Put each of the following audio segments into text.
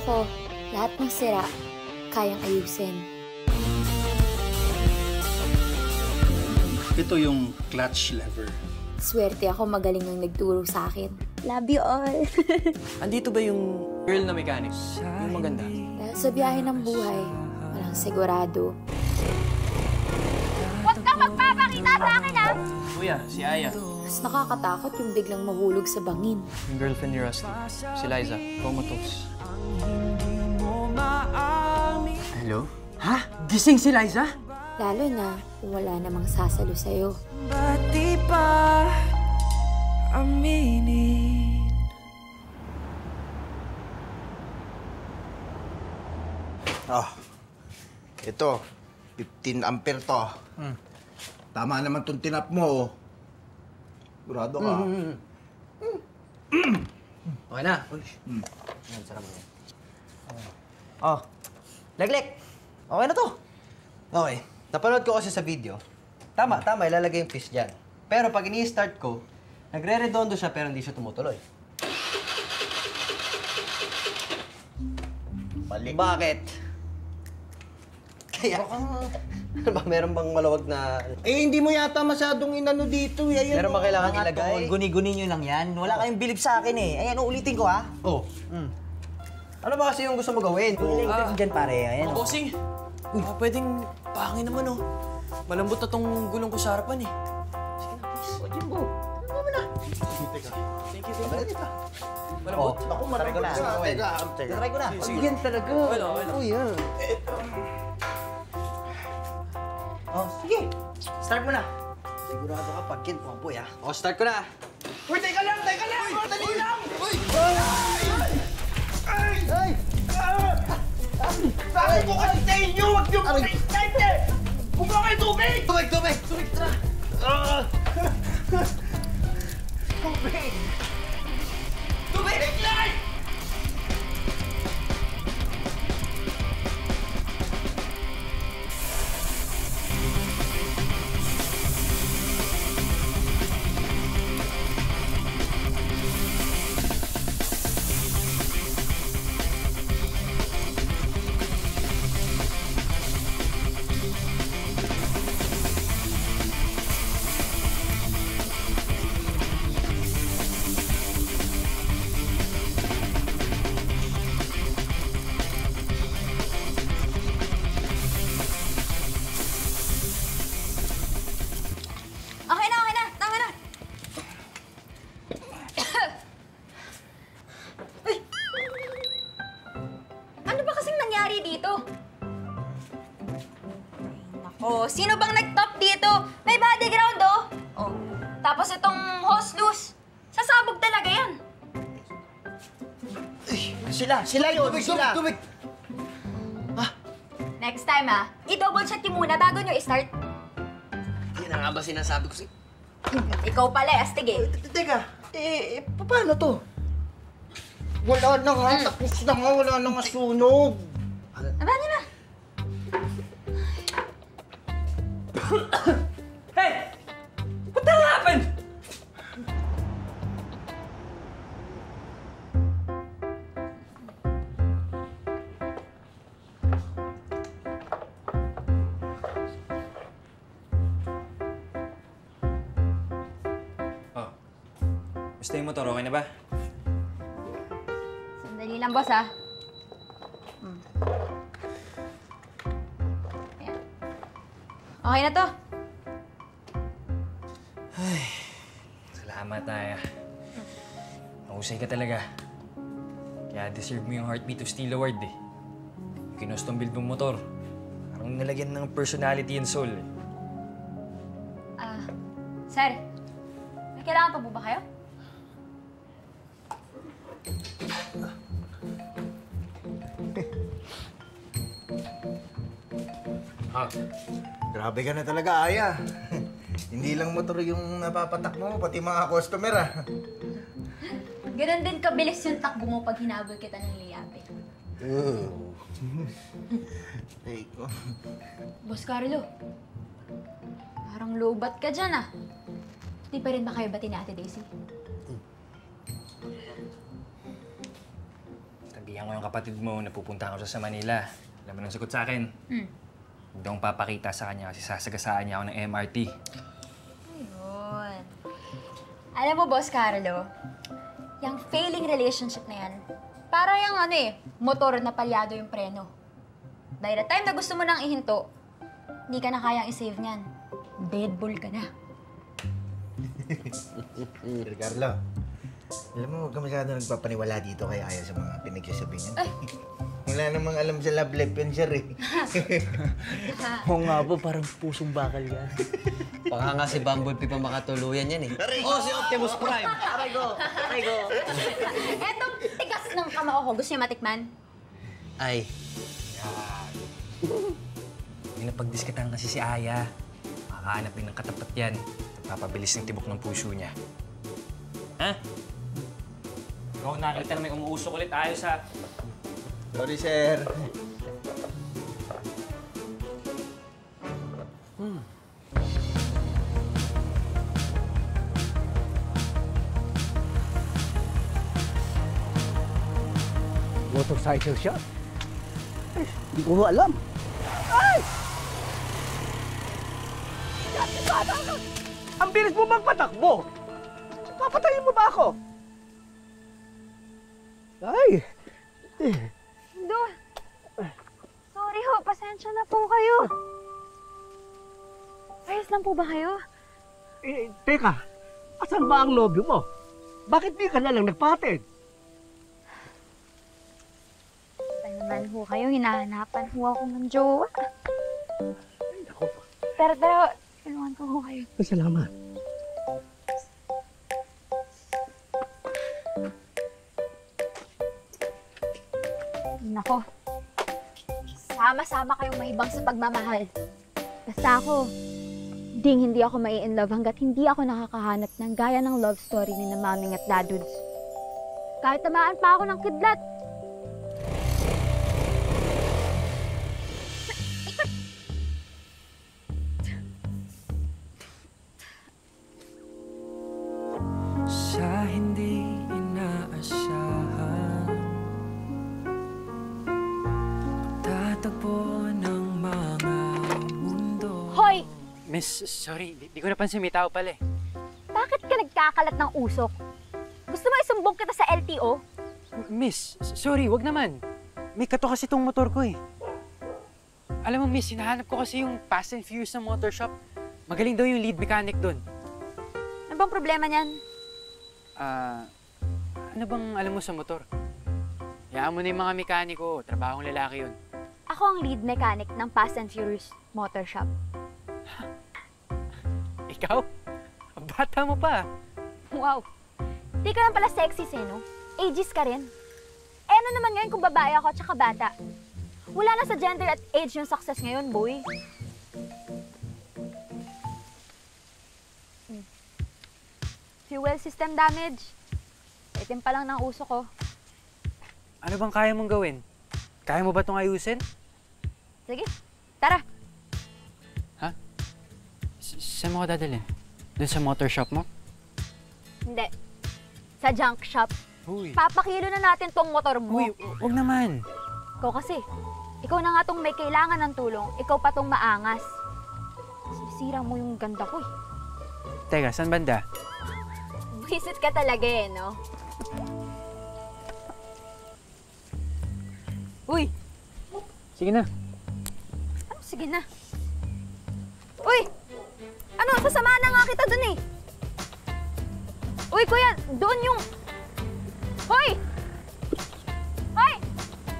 ko, lahat ng sira, kayang ayusin. Ito yung clutch lever. Swerte ako, magaling ang nagturo sa akin. Love you all. Andito ba yung girl na mechanic? Yung maganda? Dahil sa biyahe ng buhay, walang sigurado. Huwag kang magpapakita sa akin, ha? Kuya, si Aya. Mas nakakatakot yung biglang mahulog sa bangin. Yung girlfriend ni Rusty. Si Liza. Comatose. Hello? Ha? Gising si Liza? Lalo na kung wala namang sasalo sa'yo. Ba't di pa aminin? Ito, 15 ampere to. Tama naman itong tinap mo, oh. Sigurado ka. Okay na. Sarap mo yan. Oh, Legleg! Okay na to. Okay. Napanood ko kasi sa video. Tama, ilalagay yung fish dyan. Pero pag ini-start ko, nagre-redondo siya pero hindi siya tumutuloy. Balik. Bakit? Kaya, ano ba, meron bang malawag na... Eh, hindi mo yata masyadong inano dito, eh. Ayun, Meron ba kailangan ilagay? Guni-guni nyo lang yan. Wala kayong bilib sa akin eh. Ayan, ulitin ko ha. Oh. Ano ba kasi yung gusto mo gawin? Ulitin dyan pare. Ayan. Mga bossing! Pwedeng pangin naman, oh. Malambot na tong gulong ko sa harapan, eh. Sige na, please. O, Jimbo. Ano mo na? Thank you. Pwede pa. Malambot. Naku, try ko na. Try ko na. Sige. Yan talaga. Wala. Oh, yan. Oh, sige. Start mo na. Sigurado ka pag kin, pumpoy, ha? Oh, start ko na. Uy, teka lang! Dali lang! Uy! Ay! Sabi ko kasi sa inyo, huwag niyo po kayo Huwag mo kayo tubig! Tubig! Tara! Tubig! Tubig! Iglay! Okay na. Tama na. Uy! Ano ba kasing nangyari dito? Nako, sino bang nag-top dito? May body ground, oh. Oh. Tapos itong hose loose. Sasabog talaga yan. Sila yun! Tubig! Next time, i-double check niyo muna bago niyo i-start. Yan na nga ba sinasabi ko Ikaw pala, astig eh. Teka, paano to? Wala na nga, tapos na nga, wala na nga sunog. Aba niyo na. Hey! What the hell happened? Gusto yung motor, okay na ba? Sandali lang, boss, ha? Ayan. Okay na to. Salamat, Aya. Mahusay ka talaga. Kaya deserve mo yung Heartbeat of Steel Award, eh. Yung kinustong build mong motor. Parang nalagyan ng personality and soul, eh. Sir, may kailangan pa po ba kayo? Grabe ka na talaga, Aya. Hindi lang motor yung napapatak mo, pati mga customer, ah. Ganon din kabilis yung takbo mo pag hinabol kita ng liyabe. Ay, ko. Boss Carlo, parang low-bat ka dyan, ah. Di pa rin ba kayo bati ni Ate Daisy? Sabi Tiyan ko yung kapatid mo na pupunta ko sa Manila. Alam mo nang sagot sa akin? Huwag daw akong papakita sa kanya kasi sasagasaan niya ako ng MRT. Ayun. Alam mo, Boss Carlo, yung failing relationship na yan, para yung motor na palyado yung preno. By the time na gusto mo nang ihinto, hindi ka na kayang isave niyan. Dead bull ka na. Carlo, alam mo, huwag ka masyado nagpapaniwala dito kay Aya sa mga pinagsasabi niya. Wala namang alam sa love life yan, sir, eh. Oo nga po, parang pusong bakal yan. Baka nga si Bumblebee pa makatuluyan yan eh. Oh, si Optimus Prime! Aray go! Etong tigas ng kamao ko, gusto niyo matikman? Ay, May napagdiskatan kasi si Aya. Makakahanap din ng katapat yan. Papabilis ng tibok ng puso niya. Ha? Ikaw nakita na may umuusok ulit ayos ha. Sorry, sir. Motorcycle siya? Ay, hindi ko alam. Ay! Yati bata ka! Ang bilis mo magpatakbo! Papatayin mo ba ako? Ay! Do, sorry ho, pasensya na po kayo. Ayos lang po ba kayo? Teka, asan ba ang nobyo mo? Bakit di ka na lang nagpatid? Ba naman ho kayo, hinahanapan ho ako ng jowa. Ay, naku. Pero, tulungan ko ho kayo. Salamat. Nako, sama-sama kayong mahibang sa pagmamahal. Basta ako, hindi ako mai-inlove hanggat hindi ako nakakahanap ng gaya ng love story ni na Maming at Dadudes. Kahit tamaan pa ako ng kidlat. Sa hindi inaasahan, tatagpo ng mga mundo. Hoy! Miss, sorry. Di ko napansin may tao pala eh. Bakit ka nagkakalat ng usok? Gusto mo isumbong kita sa LTO? Miss, sorry. Wag naman. May kato kasi tong motor ko eh. Alam mo, miss, hinahanap ko kasi yung Fast and Furious na motor shop. Magaling daw yung lead mechanic doon. Ano bang problema niyan? Ano bang alam mo sa motor? Hayaan mo na yung mga mekaniko. Trabahong lalaki yun. Ako ang lead mechanic ng Fast and Furious Motor Shop. Ikaw? Bata mo pa. Wow! Di ka lang pala sexy, no? Ages ka rin. Eh, ano naman ngayon kung babae ako at saka bata? Wala na sa gender at age yung success ngayon, boy. Fuel system damage. Itim pa lang ng uso ko. Ano bang kaya mong gawin? Kaya mo ba itong ayusin? Sige, tara. Ha? Saan mo ko dadalhin? Doon sa motor shop mo? Hindi. Sa junk shop. Uy. Papakilo na natin tong motor mo. Uy, wag naman. Ikaw kasi. Ikaw na nga tong may kailangan ng tulong. Ikaw pa tong maangas. Sisira mo yung ganda ko eh. Teka, saan banda? Visit ka talaga eh, no? Uy! Sige na. Ano? Sige na. Uy! Ano? Sasamahan na nga kita dun eh. Uy, kuya! Doon yung... Hoy! Hoy!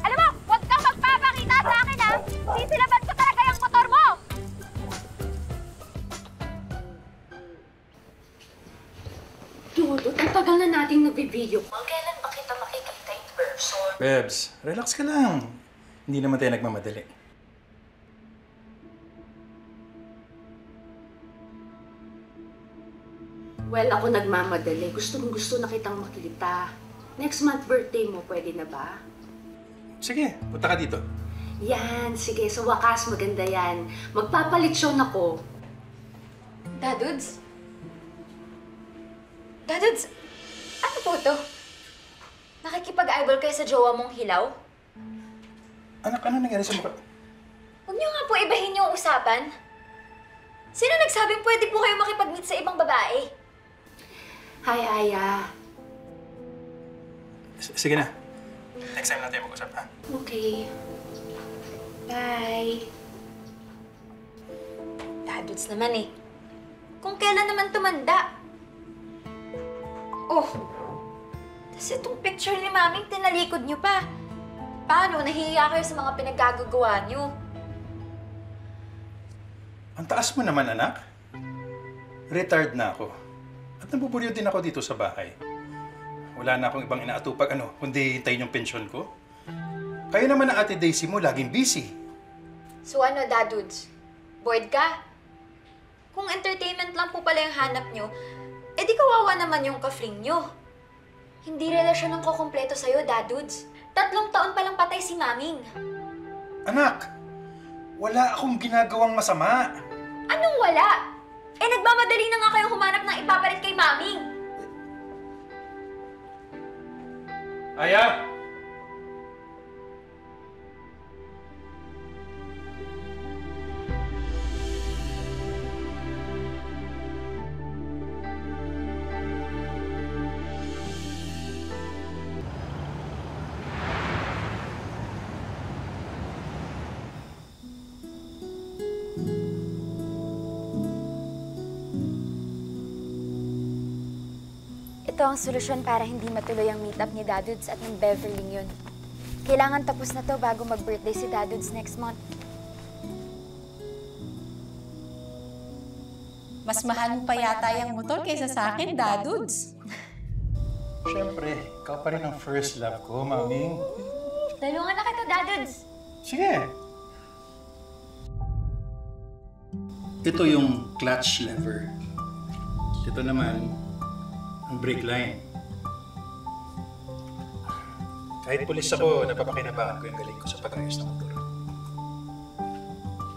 Alam mo, huwag kang magpapakita sa akin ha! Sisilaban ko talaga yung motor mo! Dude, ang tagal na nating nagbi-video call. Kailan ba kita makikita in person? Bebs, relax ka lang. Hindi naman tayo nagmamadali. Well, ako nagmamadali. Gusto na kitang makita. Next month birthday mo, pwede na ba? Sige, punta ka dito. Yan, sige. Sa wakas, maganda yan. Magpapalitsyon ako. Dadudes, ano po to? makikipag-eyeball kayo sa jowa mong hilaw? Anak, ano nangyari sa mukha? Huwag niyo nga po ibahin yung usapan. Sino nagsabing pwede po kayo makipag-meet sa ibang babae? Hi, Aya. Sige na. Next time natin mag-usap, ha? Okay. Bye. Dadudes naman eh. Kung kailan naman tumanda. Oh, tas itong picture ni Maming tinalikod niyo pa. Paano? Nahihiya kayo sa mga pinaggagawa niyo. Ang taas mo naman, anak. Retired na ako. At nabuburyo din ako dito sa bahay. Wala na akong ibang inaatupag, kundi hintayin yung pensyon ko. Kayo naman na Ate Daisy mo, laging busy. So ano, Dadudes? Bored ka? Kung entertainment lang po pala yung hanap nyo, edi kawawa naman yung ka-fling nyo. Hindi relasyon ang kukumpleto sa'yo, Dadudes. 3 taon pa lang patay si Maming. Anak, wala akong ginagawang masama. Anong wala? Eh, nagmamadali na nga kayong humanap ng ipapalit kay Maming. Aya! Ito ang solusyon para hindi matuloy ang meetup ni Dadudes at ng Beverly yun. Kailangan tapos na to bago mag-birthday si Dadudes next month. Mas mahal mo pa yata yung motor kaysa sa akin, Dadudes. Siyempre, ikaw pa rin ang first love ko, Maming. Tulungan na kita, Dadudes! Sige. Ito yung clutch lever. Ito naman, ang brake line. Kahit pulis ako, napapakinabangan ko yung galing ko sa pag-ayos ng motor.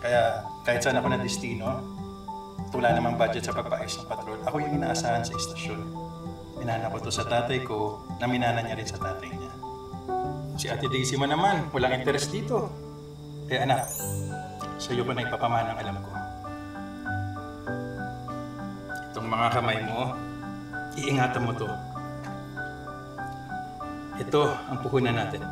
Kaya kahit saan ako na destino, wala namang budget sa pagpaayos ng patrol, ako yung inaasahan sa istasyon. Minana ko to sa tatay ko, na minana niya rin sa tatay niya. Si Ate Daisy mo naman, walang interest dito. Eh anak, sa'yo ko na ipapamana ang alam ko. Itong mga kamay mo, iingatan mo to. Ito ang puhunan natin.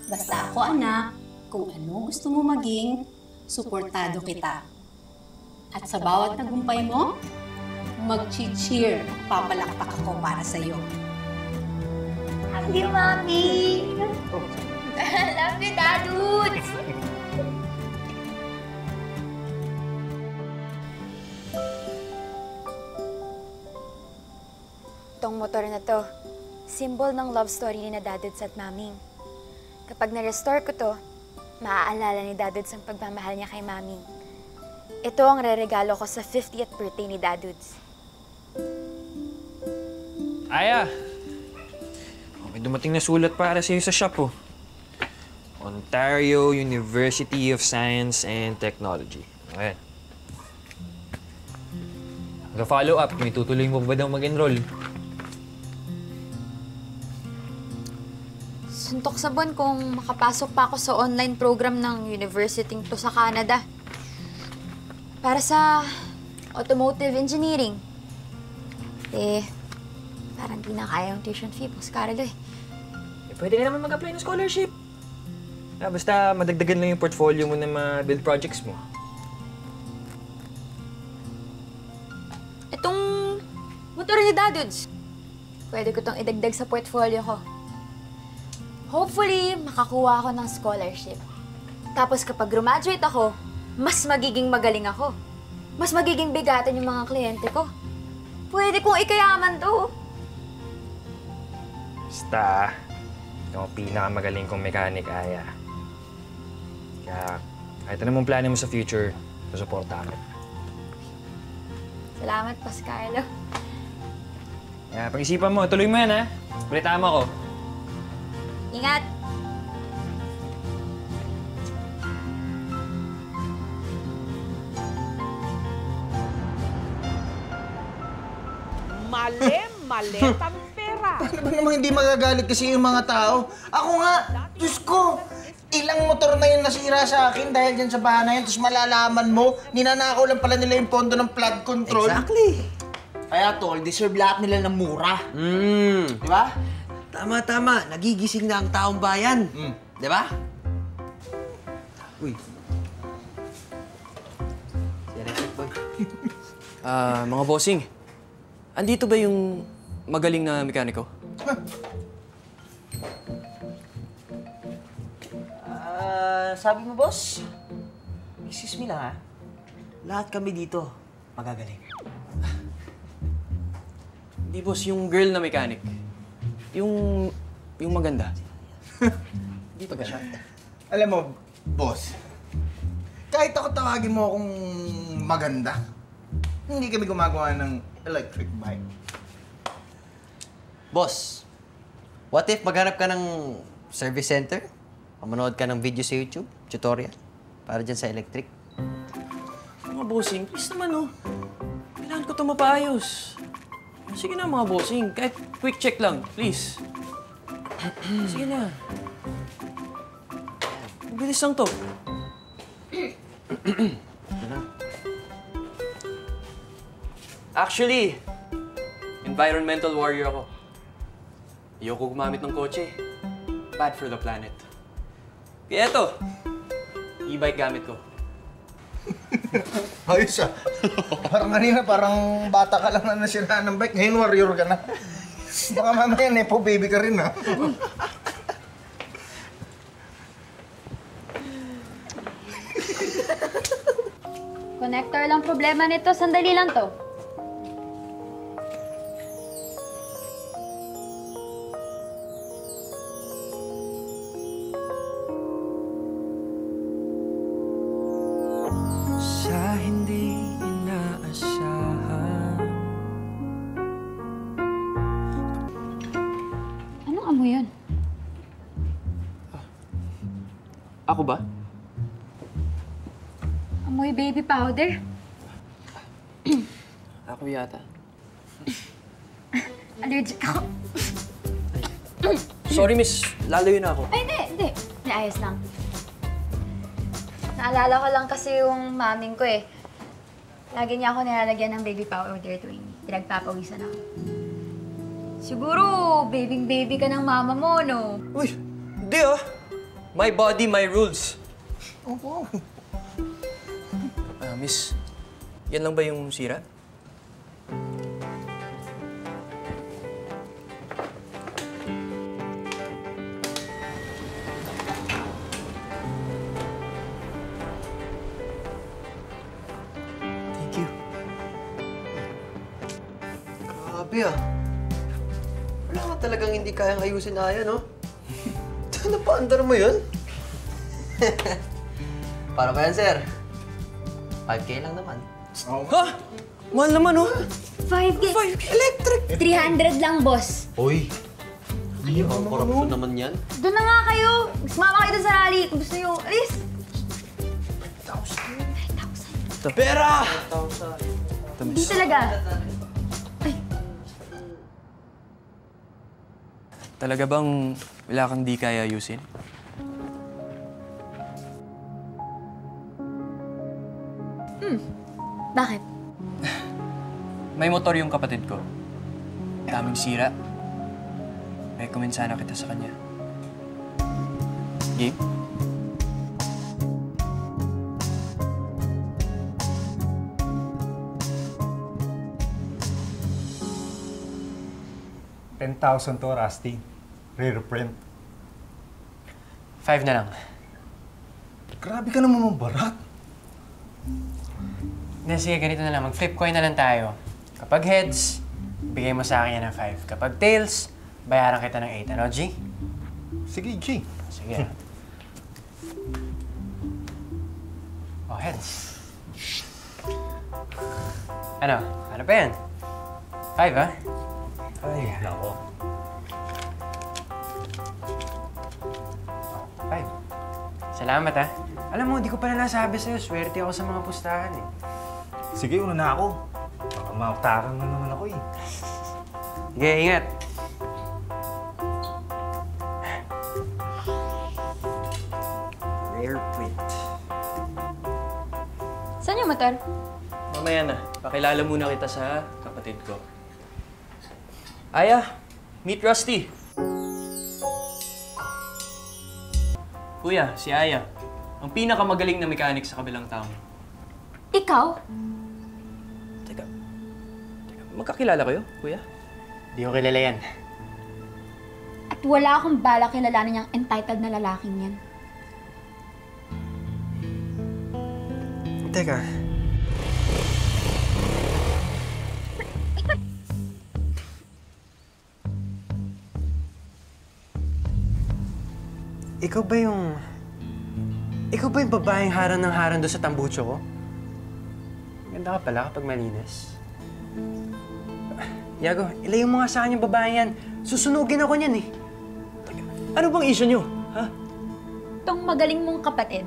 Basta ako, anak, kung ano gusto mo maging, suportado kita. At sa bawat tagumpay mo, mag-cheer, papalakpak ako para sa'yo. Love you, Mami! Love you, Dadudes! Itong motor na to, symbol ng love story ni na Dadudes at Maming. Kapag na-restore ko to, maaalala ni Dadudes ang pagmamahal niya kay Maming. Ito ang reregalo ko sa 50th birthday ni Dadudes. Aya! May dumating na sulat para sa'yo sa shop, oh. Ontario University of Science and Technology. Ayan. Follow up, may tutuloy mo ba daw mag-enroll? Suntok sa buwan kung makapasok pa ako sa online program ng university to sa Canada. Para sa automotive engineering. Eh, parang di na kaya yung tuition fee, Boss Carlo eh. Pwede ka naman mag-apply ng scholarship. Basta madagdagan lang yung portfolio mo ng mga build projects mo. Itong motor ni Dadudes, pwede ko tong idagdag sa portfolio ko. Hopefully, makakuha ako ng scholarship. Tapos kapag graduate ako, mas magiging magaling ako. Mas magiging bigatan yung mga kliyente ko. Pwede kong ikayaman to. Basta, ikaw ang pinakamagaling kong mechanic, Aya. Kaya, kahit ano mong plano mo sa future, susuportahan mo. Salamat, Boss Carlo. Kaya, pag-isipan mo, tuloy mo yan, ha? Balitaan mo ako. Ingat! maletang pera. Paano ba namang hindi magagalit kasi yung mga tao? Ako nga, Diyos ko, ilang motor na yung nasira sa akin dahil dyan sa bahay na yan, tapos malalaman mo, ninanakaw lang pala nila yung pondo ng flood control. Exactly. Kaya tol, deserve lahat nila ng mura. Di ba? Tama. Nagigising na ang taong bayan. Di ba? Uy. Si Electric Boy. Mga bossing, andito ba yung magaling na mekaniko? Sabi mo, boss? Excuse me lang, ha? Lahat kami dito magagaling. Hindi, boss, yung girl na mechanic. Yung maganda. Hindi pa siya. Alam mo, boss, kahit ako tawagin mo akong maganda, hindi kami gumagawa ng electric bike. Boss, what if maghanap ka ng service center? Manood ka ng video sa YouTube, tutorial, para dyan sa electric. Mga bossing, please naman, oh. Kailangan ko ito mapaayos. Sige na, mga bossing. Kahit quick check lang, please. Sige na. Mabilis lang to. Actually, environmental warrior ako. Ayoko gumamit ng kotse. Bad for the planet. Kaya eto, e-bike gamit ko. Ayos ah. Parang kanina, parang bata ka lang na nasiraan ng bike. Ngayon, warrior ka na. Baka mamaya, nepo baby ka rin ah. Connector lang problema nito. Sandali lang to. Sa hindi inaasahan. Anong amoy yun? Ako ba? Amoy baby powder? Ako yata. Allergic ako. Sorry, miss. Lalayo na ako. Ay, hindi. Ayos lang. Naalala ko lang kasi yung maming ko eh. Lagi niya ako nilalagyan ng baby powder tuwing pinagpapawisan ako. Siguro, baby ka ng mama mo, no? Uy, hindi ah. My body, my rules. Oo. Miss, yan lang ba yung sira? Thank you. Grabe ah. Wala ka talagang hindi kayang ayusin na yan, no? Napaandar mo yun? Para ba yan, sir? 5K lang naman. Ha? Mahal naman, oh. 5K? Electric! 300 lang, boss. Uy! Ay, ang korupsyon naman yan. Doon na nga kayo. Sumama kayo doon sa rally. Kung gusto nyo, alis! 5,000. Pera! Hindi talaga. Talaga bang wala kang di kaya ayusin? Bakit? May motor yung kapatid ko. Daming sira. Recommend sana kita sa kanya. Game? $10,000 to, Rusty. Rare print. 5 na lang. Grabe ka naman mabarat. Sige, ganito na lang. Mag-flip coin na lang tayo. Kapag heads, bigay mo sa akin yan ng 5. Kapag tails, bayaran kita ng 8. Ano, G? Sige, G. Sige. Oh, heads. Ano? Ano pa yan? 5, ha? Ay, nako. 5. Salamat, ha? Alam mo, di ko pa na nasabi sa'yo. Swerte ako sa mga pustahan, eh. Sige, una na ako. Baka mautakan na naman ako eh. Sige, ingat. Rare print. Saan yung motor? Mamaya na. Pakilala muna kita sa kapatid ko. Aya, meet Rusty. Kuya, si Aya. Ang pinakamagaling na mechanic sa kabilang town. Ikaw? Teka, magkakilala kayo, kuya? Di ko kilala yan. At wala akong bala kilalanin yung entitled na lalaking yan. Teka. Ikaw ba yung babaeng harang ng harang doon sa tambucho ko? Ganda ka pala kapag malinis. Yago, ilayo mo nga sa akin yung babae yan. Susunugin ako niyan eh. Ano bang issue nyo? Ha? Tong magaling mong kapatid,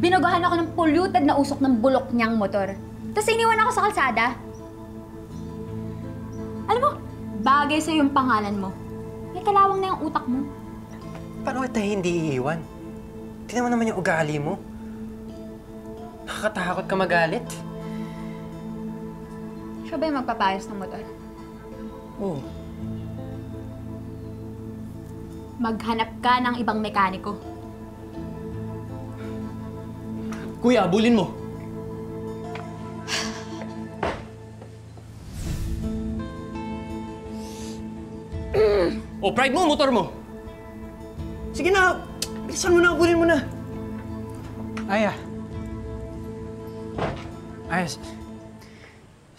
binugahan ako ng polluted na usok ng bulok niyang motor. Tapos iniwan ako sa kalsada. Alam mo, bagay sa'yo yung pangalan mo. May kalawang na yung utak mo. Paano kita hindi iiwan? Tingnan mo naman yung ugali mo. Nakakatakot ka magalit. Siya ba yung magpapayos ng motor? Oo. Maghanap ka ng ibang mekaniko. Kuya, abulin mo. Pride mo, motor mo. Sige na, bilisan mo na, abulin mo na. Aya. Ayos.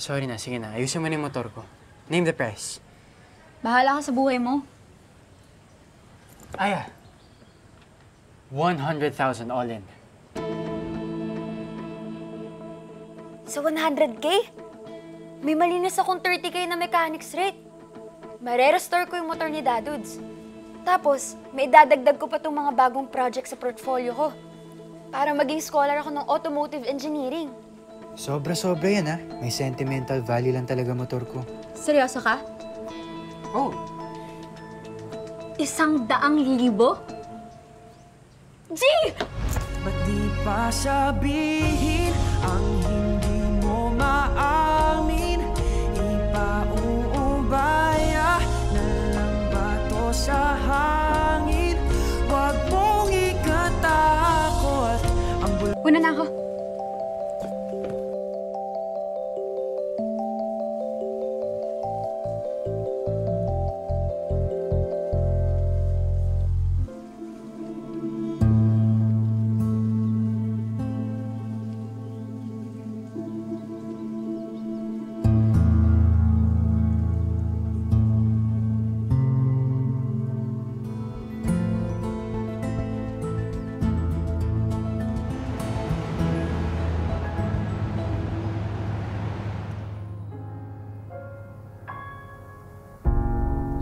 Sorry na, sige na. Ayusin mo na yung motor ko. Name the price. Bahala ka sa buhay mo. Aya. 100,000 all in. Sa 100K? May malinis akong 30K na mechanics rate. Mare-restore ko yung motor ni Dadudes. Tapos, may dadagdag ko pa itong mga bagong project sa portfolio ko. Para maging scholar ako ng automotive engineering. Sobra-sobra yan, ha? May sentimental value lang talaga motor ko. Seryoso ka? Oh. 100,000? G! Ba't di pa sabihin ang hindi mo maamin? Ipauubaya na lang ba to sa hangin? Huwag mong ikatakot ang Una na ako.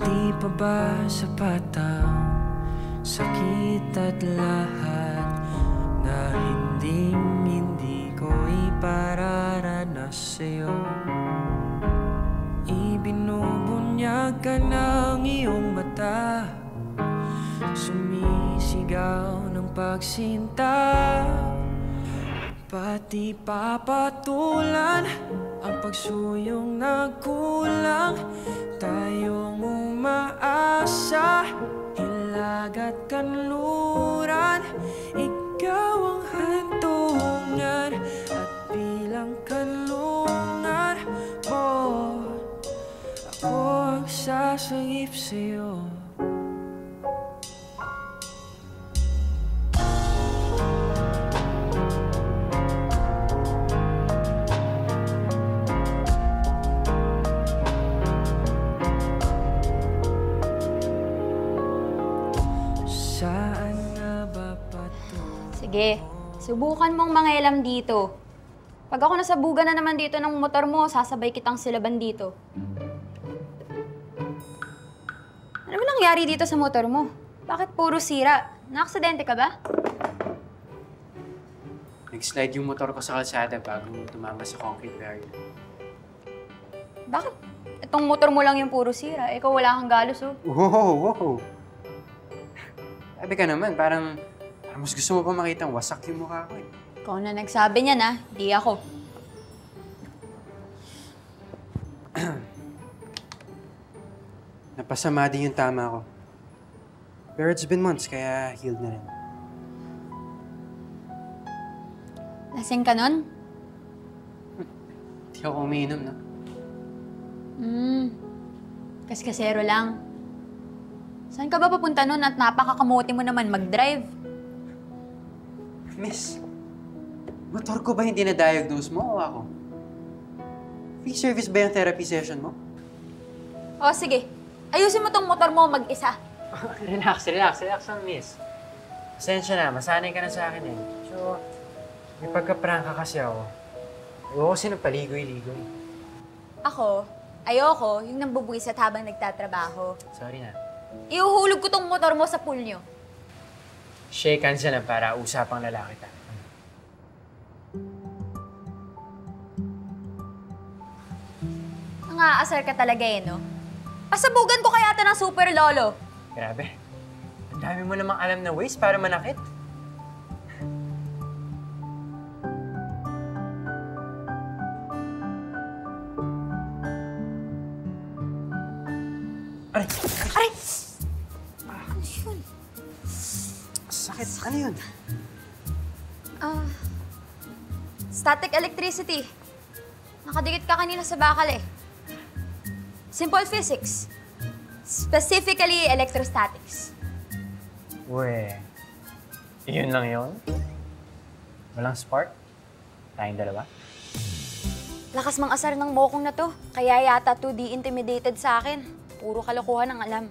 Di pa ba sapat ang sakit at lahat na hindi ko ipararanas sa'yo? Ibinubunyag ka ng iyong mata, sumisigaw ng pagsinta, pati papatulan ang pagsuyong nagkulang. Tayong umaasa, hilag at kanluran. Ikaw ang hantungan at bilang kanlungan mo, ako ang sasangip sa'yo. Sige, subukan mong mangialam dito. Pag ako nasabugan na naman dito ng motor mo, sasabay kitang silaban dito. Ano ba nangyari dito sa motor mo? Bakit puro sira? Naaksidente ka ba? Nag-slide yung motor ko sa kalsada bago tumama sa concrete barrier. Bakit? At Itong motor mo lang yung puro sira. Ikaw wala kang galos, oh. Wow! Sabi ka naman, parang mas gusto mo pa makita ang wasak yung mukha ko eh. Ikaw na nagsabi niyan, ha? Di ako. Napasama din yung tama ko. Pero it's been months, kaya healed na rin. Lasing ka nun? Di ako umiinom, no? Kaskasero lang. Saan ka ba papunta nun at napakakamote mo naman mag-drive? Miss, motor ko ba hindi na-diagnose mo o ako? Free service ba yung therapy session mo? O, sige. Ayusin mo tong motor mo mag-isa. Relax lang, miss. Pasensya na, masanay ka na sa akin eh. So, may pagka-prangka kasi ako. Ayoko kasi nagpaligoy-ligoy. Ako, ayoko yung nambubuwisat habang nagtatrabaho. Sorry na. Iuhulog ko tong motor mo sa pool nyo. Shake hands na lang para usapang lalaki tayo. Nangaasar ka talaga eh, no? Pasabugan ko kaya ito ng super lolo. Grabe. Ang dami mo namang alam na ways para manakit. Aray! Aray! Ano yun? Sakit. Ano yun? Static electricity. Nakadikit ka kanina sa bakal eh. Simple physics. Specifically, electrostatics. Uwe. Yun lang yun? Walang spark? Tayong dalawa? Lakas mang asar ng mokong na to. Kaya yata 2D intimidated sa akin. Puro kalokohan ang alam.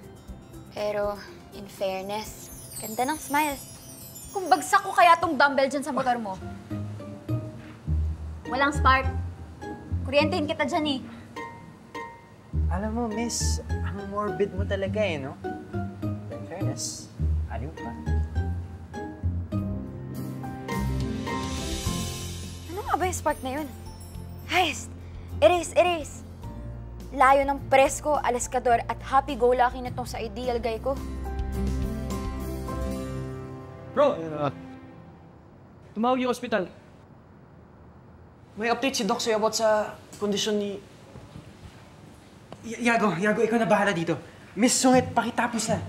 Pero, in fairness, ganda ng smile. Kung bagsak ko kaya tong dumbbell dyan sa motor mo. Walang spark. Kuryentehin kita dyan eh. Alam mo, miss, ang morbid mo talaga eh, no? In fairness, aliw pa. Ano nga ba yung spark na yun? Heist! Erase! Layo ng presko, alaskador at happy-go-lucky na tong sa ideal guy ko. Bro! Tumawag yung ospital. May update si Doc sa'yo about sa kondisyon ni... Yago, ikaw na bahala dito. Miss Sungit, pakitapos na.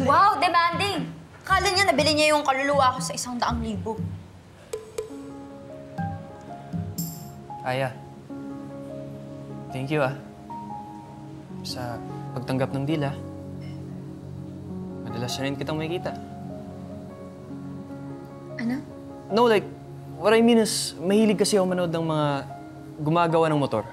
Wow, demanding! Akala niya nabili niya yung kaluluwa ko sa 100,000. Aya. Thank you, sa pagtanggap ng deal, Madalas na rin kitang makikita. Ano? No, like, what I mean is, mahilig kasi ako manood ng mga gumagawa ng motor.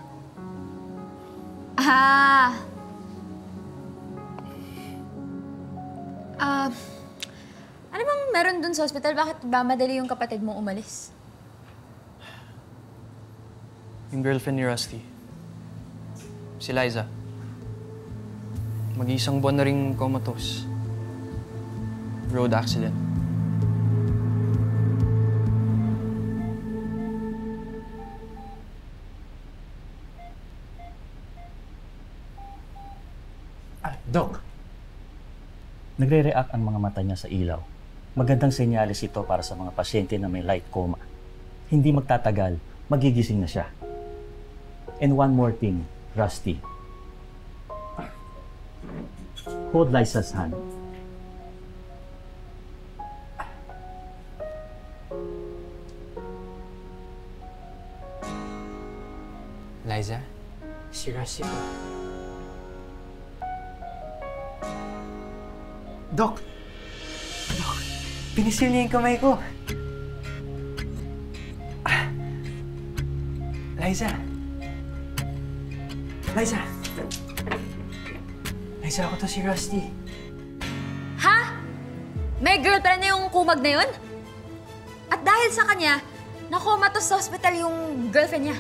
Ano bang meron dun sa hospital? Bakit ba madali yung kapatid mong umalis? Yung girlfriend ni Rusty. Si Liza. Mag-iisang buwan na rin comatose. Road accident. Doc, nagre-react ang mga mata niya sa ilaw. Magandang senyales ito para sa mga pasyente na may light coma. Hindi magtatagal, magigising na siya. And one more thing, Rusty. Hold Liza's hand. Liza, si Rusty po. Doc, pinisil niya yung kamay ko. Liza, ako to si Rusty. Ha? May girlfriend na yung kumag na yun? At dahil sa kanya, nakomatos sa hospital yung girlfriend niya.